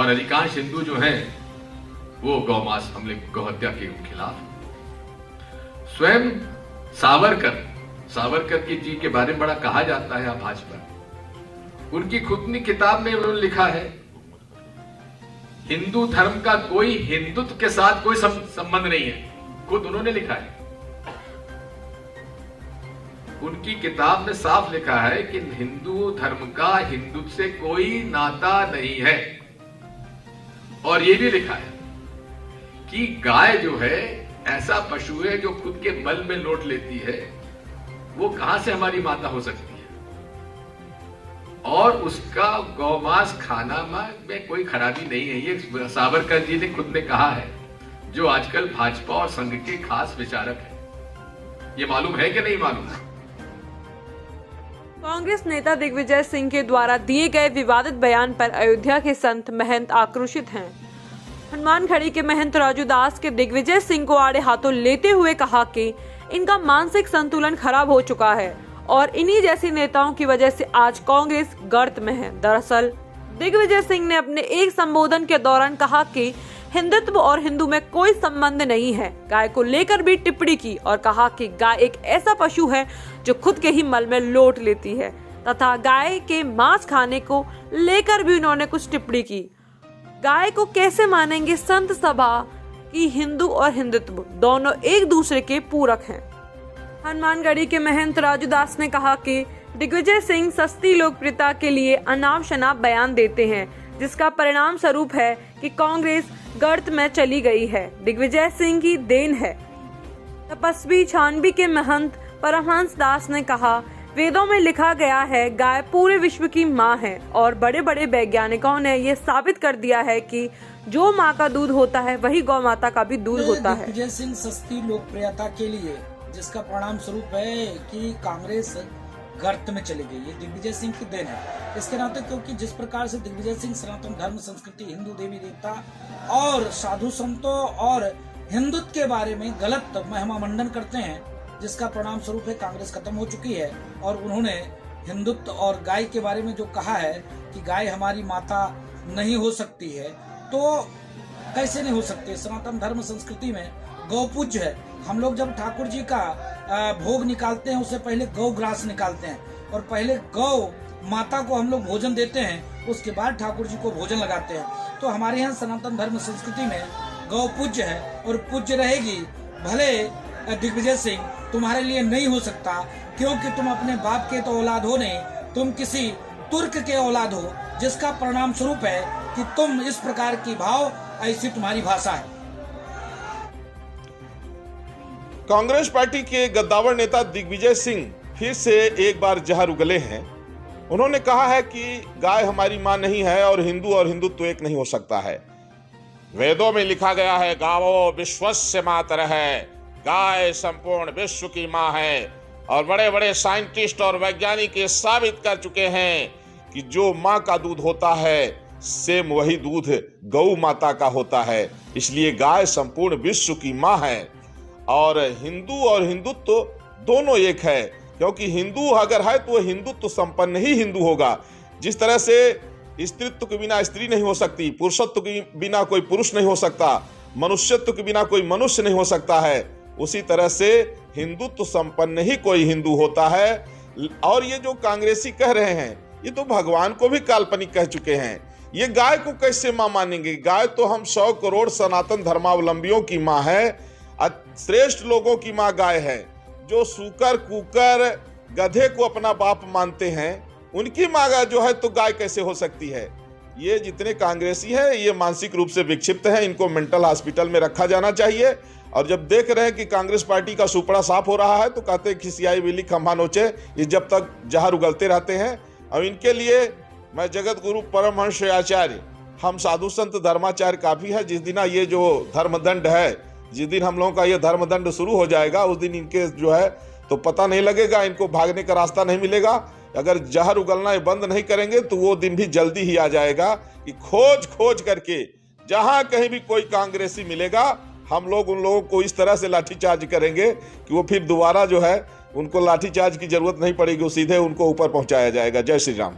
और अधिकांश हिंदू जो हैं वो गौमांस हमले, गौहत्या के खिलाफ। स्वयं सावरकर की जी के बारे में बड़ा कहा जाता है भाजपा। उनकी खुद की किताब में उन्होंने लिखा है हिंदू धर्म का कोई हिंदुत्व के साथ कोई संबंध नहीं है, खुद उन्होंने लिखा है। उनकी किताब में साफ लिखा है कि हिंदू धर्म का हिंदुत्व से कोई नाता नहीं है। और यह भी लिखा है कि गाय जो है ऐसा पशु है जो खुद के मल में लौट लेती है, वो कहां से हमारी माता हो सकती है। और उसका गौमांस खाना में कोई खराबी नहीं है, ये सावरकर जी ने खुद ने कहा है, जो आजकल भाजपा और संघ के खास विचारक हैं। ये मालूम है कि नहीं मालूम? कांग्रेस नेता दिग्विजय सिंह के द्वारा दिए गए विवादित बयान पर अयोध्या के संत महंत आक्रोशित हैं। हनुमानगढ़ी के महंत राजू दास के दिग्विजय सिंह को आड़े हाथों लेते हुए कहा कि इनका मानसिक संतुलन खराब हो चुका है और इन्हीं जैसे नेताओं की वजह से आज कांग्रेस गर्त में है। दरअसल दिग्विजय सिंह ने अपने एक संबोधन के दौरान कहा कि हिंदुत्व और हिंदू में कोई संबंध नहीं है। गाय को लेकर भी टिप्पणी की और कहा कि गाय एक ऐसा पशु है जो खुद के ही मल में लौट लेती है तथा गाय के मांस खाने को लेकर भी उन्होंने कुछ टिप्पणी की। गाय को कैसे मानेंगे संत सभा की हिंदू और हिंदुत्व दोनों एक दूसरे के पूरक हैं। हनुमानगढ़ी के महंत राजू दास ने कहा कि दिग्विजय सिंह सस्ती लोकप्रियता के लिए अनाप शनाप बयान देते हैं, जिसका परिणाम स्वरूप है कि कांग्रेस गर्त में चली गई है। दिग्विजय सिंह की देन है। तपस्वी छानबी के महंत परमहंस दास ने कहा, वेदों में लिखा गया है गाय पूरे विश्व की माँ है और बड़े बड़े वैज्ञानिकों ने ये साबित कर दिया है कि जो माँ का दूध होता है वही गौ माता का भी दूध होता है। दिग्विजय सिंह सस्ती लोकप्रियता के लिए, जिसका परिणाम स्वरूप है कि कांग्रेस गर्त में चली गई, ये दिग्विजय सिंह की देन है। इसके नाते क्योंकि जिस प्रकार से दिग्विजय सिंह सनातन धर्म, संस्कृति, हिंदू देवी देवता और साधु संतों और हिंदुत्व के बारे में गलत महिमा मंडन करते हैं, जिसका परिणाम स्वरूप है कांग्रेस खत्म हो चुकी है। और उन्होंने हिंदुत्व और गाय के बारे में जो कहा है कि गाय हमारी माता नहीं हो सकती है, तो कैसे नहीं हो सकती? सनातन धर्म संस्कृति में गौ पूज्य है। हम लोग जब ठाकुर जी का भोग निकालते हैं उससे पहले गौ ग्रास निकालते हैं और पहले गौ माता को हम लोग भोजन देते हैं, उसके बाद ठाकुर जी को भोजन लगाते हैं। तो हमारे यहाँ सनातन धर्म संस्कृति में गौ पूज्य है और पूज्य रहेगी। भले दिग्विजय सिंह तुम्हारे लिए नहीं हो सकता, क्योंकि तुम अपने बाप के तो औलाद हो नहीं, तुम किसी तुर्क के औलाद हो, जिसका परिणाम स्वरूप है कि तुम इस प्रकार की भाव, ऐसी तुम्हारी भाषा है। कांग्रेस पार्टी के गद्दावर नेता दिग्विजय सिंह फिर से एक बार जहर उगले हैं। उन्होंने कहा है कि गाय हमारी मां नहीं है और हिंदुत्व एक नहीं हो सकता है। वेदों में लिखा गया है गावो विश्वस्य मातरः, गाय संपूर्ण विश्व की मां है। और बड़े बड़े साइंटिस्ट और वैज्ञानिक ये साबित कर चुके हैं कि जो मां का दूध होता है सेम वही दूध गौ माता का होता है। इसलिए गाय संपूर्ण विश्व की मां है और हिंदू और हिंदुत्व दोनों एक है, क्योंकि हिंदू अगर है तो हिंदुत्व संपन्न ही हिंदू होगा। जिस तरह से स्त्रीत्व के बिना स्त्री नहीं हो सकती, पुरुषत्व के बिना कोई पुरुष नहीं हो सकता, मनुष्यत्व के बिना कोई मनुष्य नहीं हो सकता है, उसी तरह से हिंदुत्व संपन्न ही कोई हिंदू होता है। और ये जो कांग्रेसी कह रहे हैं ये तो भगवान को भी काल्पनिक कह चुके हैं। ये गाय को कैसे मां मानेंगे? गाय तो हम 100 करोड़ सनातन धर्मावलंबियों की मां है, श्रेष्ठ लोगों की मां गाय है। जो सूकर, कुकर, गधे को अपना बाप मानते हैं, उनकी मां जो है तो गाय कैसे हो सकती है? ये जितने कांग्रेसी हैं ये मानसिक रूप से विक्षिप्त हैं, इनको मेंटल हॉस्पिटल में रखा जाना चाहिए। और जब देख रहे हैं कि कांग्रेस पार्टी का सुपड़ा साफ हो रहा है तो कहते हैं खिसियाई बिल्ली खंभा नोचे, ये जब तक जहर उगलते रहते हैं। और इनके लिए मैं जगत गुरु परमहंस आचार्य, हम साधु संत धर्माचार्य काफी है। जिस दिन ये जो धर्मदंड है, जिस दिन हम लोगों का ये धर्मदंड शुरू हो जाएगा, उस दिन इनके जो है तो पता नहीं लगेगा, इनको भागने का रास्ता नहीं मिलेगा। अगर जहर उगलना बंद नहीं करेंगे तो वो दिन भी जल्दी ही आ जाएगा कि खोज करके जहां कहीं भी कोई कांग्रेसी मिलेगा, हम लोग उन लोगों को इस तरह से लाठीचार्ज करेंगे कि वो फिर दोबारा जो है उनको लाठीचार्ज की जरूरत नहीं पड़ेगी, वो सीधे उनको ऊपर पहुंचाया जाएगा। जय श्री राम।